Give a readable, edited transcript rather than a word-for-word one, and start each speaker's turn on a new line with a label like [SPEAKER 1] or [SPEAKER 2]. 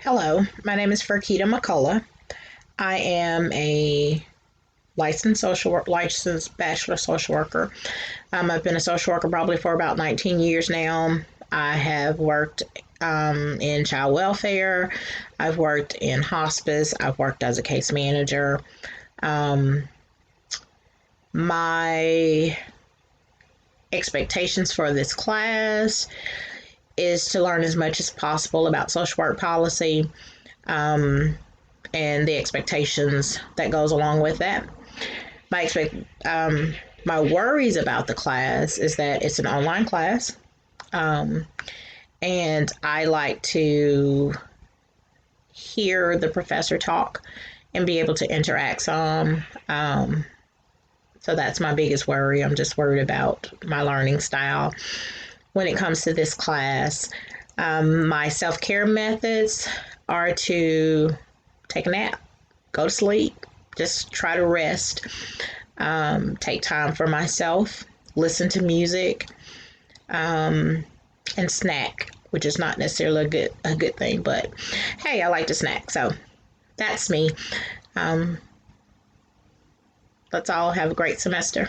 [SPEAKER 1] Hello, my name is Farkita McCullough. I am a licensed bachelor social worker. I've been a social worker probably for about 19 years now. I have worked in child welfare. I've worked in hospice. I've worked as a case manager. Um, my expectations for this class is to learn as much as possible about social work policy, and the expectations that goes along with that. My expect my worries about the class is that it's an online class, and I like to hear the professor talk and be able to interact some. So that's my biggest worry. I'm just worried about my learning style when it comes to this class. My self care methods are to take a nap, go to sleep, just try to rest, take time for myself, listen to music, and snack, which is not necessarily a good thing, but hey, I like to snack. So that's me. Let's all have a great semester.